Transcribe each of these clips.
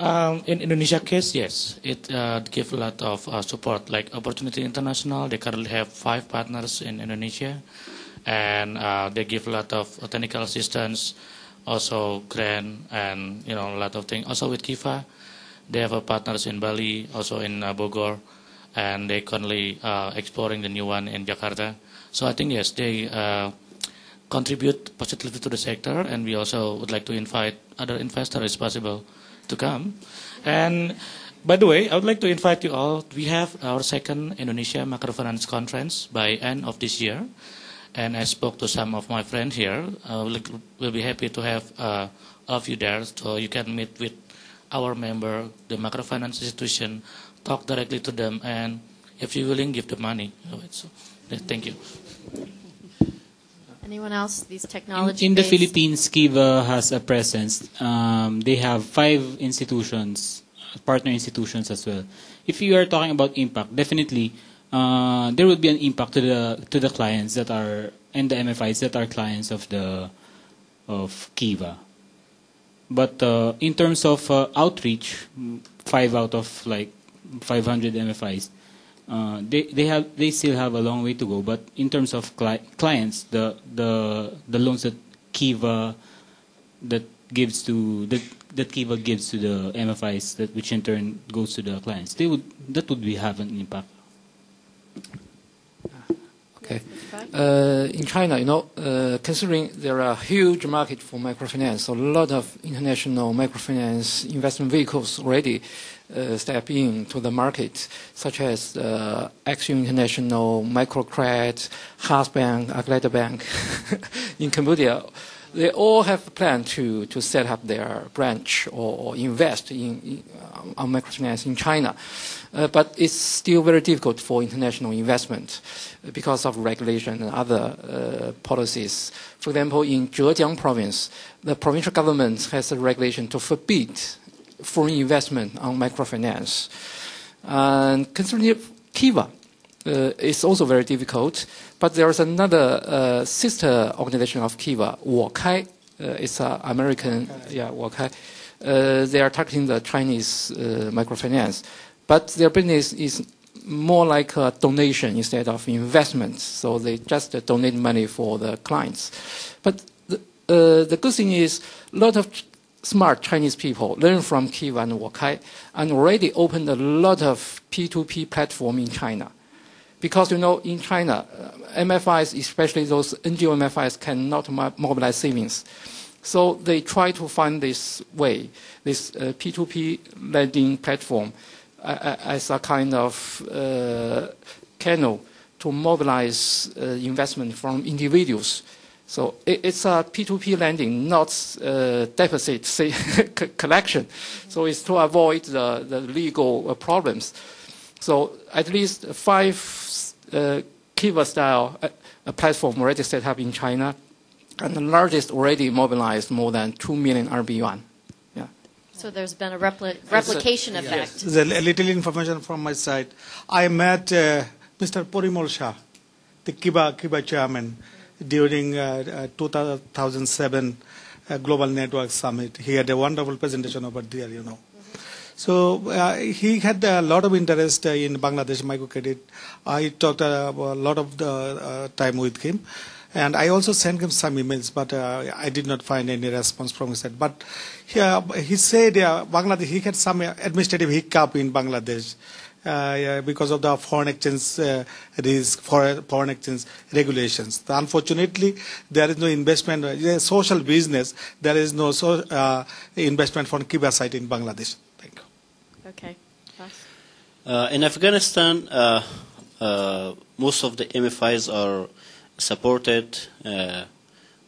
In Indonesia case, yes, it gives a lot of support, like Opportunity International. They currently have 5 partners in Indonesia, and they give a lot of technical assistance, also grant, and a lot of things. Also with Kiva, they have a partners in Bali, also in Bogor, and they currently exploring the new one in Jakarta. So I think yes, they contribute positively to the sector, and we also would like to invite other investors as possible to come. And by the way, I would like to invite you all. We have our second Indonesia Microfinance Conference by end of this year. And I spoke to some of my friends here. We'll be happy to have all of you there, so you can meet with our member, the microfinance institution, talk directly to them, and if you're willing, give the money. So, thank you. Anyone else? These technology in the Philippines, Kiva has a presence. They have 5 institutions, partner institutions as well. If you are talking about impact, definitely there would be an impact to the clients that are and the MFIs that are clients of Kiva. But in terms of outreach, 5 out of like 500 MFIs. They still have a long way to go, but in terms of clients, the loans that Kiva gives to Kiva gives to the MFIs, which in turn goes to the clients, that would have an impact. Okay. In China, considering there are huge market for microfinance, a lot of international microfinance investment vehicles already step into the market, such as Axiom International, Microcredit, Hasbank, Aglada Bank in Cambodia. They all have a plan to set up their branch or invest on microfinance in China. But it's still very difficult for international investment because of regulation and other policies. For example, in Zhejiang province, the provincial government has a regulation to forbid foreign investment on microfinance. And concerning Kiva, it's also very difficult. But there is another sister organization of Kiva, Wokai. It's an American, Wokai. They are targeting the Chinese microfinance. But their business is more like a donation instead of investment. So they just donate money for the clients. But the good thing is a lot of smart Chinese people learn from Kiva and Wokai and already opened a lot of P2P platform in China. Because, in China, MFIs, especially those NGO MFIs, cannot mobilize savings. So they try to find this way, this P2P lending platform, as a kind of channel to mobilize investment from individuals. So it's a P2P lending, not deficit collection. So it's to avoid the legal problems. So at least 5 Kiva-style platform already set up in China, and the largest already mobilized more than 2 million RMB. Yeah. So there's been a replication effect. Yes. A little information from my side. I met Mr. Porimol Shah, the Kiva chairman, during 2007 Global Network Summit. He had a wonderful presentation over there, So he had a lot of interest in Bangladesh microcredit. I talked a lot of the time with him. And I also sent him some emails, but I did not find any response from his side. But he said Bangladesh, he had some administrative hiccup in Bangladesh because of the foreign exchange foreign exchange regulations. Unfortunately, there is no investment, social business. There is no investment from Kiva side in Bangladesh. Thank you. Okay. In Afghanistan, most of the MFIs are supported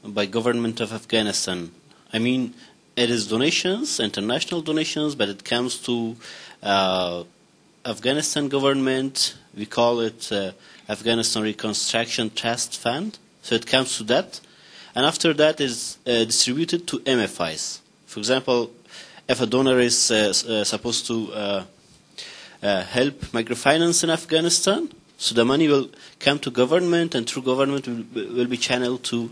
by government of Afghanistan. I mean, it is donations, international donations, but it comes to Afghanistan government. We call it Afghanistan Reconstruction Trust Fund. So it comes to that. And after that is distributed to MFIs. For example, if a donor is supposed to help microfinance in Afghanistan, so the money will come to government, and through government will be channeled to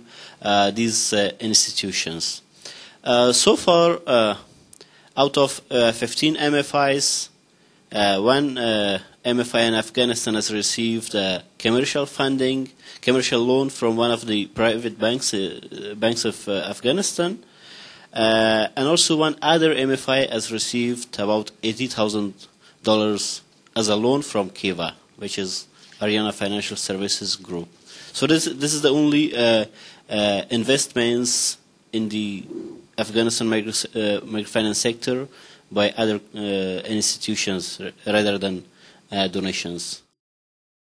these institutions. So far, out of 15 MFIs, one MFI in Afghanistan has received commercial funding, commercial loan from one of the private banks of Afghanistan. And also one other MFI has received about $80,000 as a loan from Kiva, which is Ariana Financial Services Group. So this is the only investments in the Afghanistan microfinance sector by other institutions rather than donations.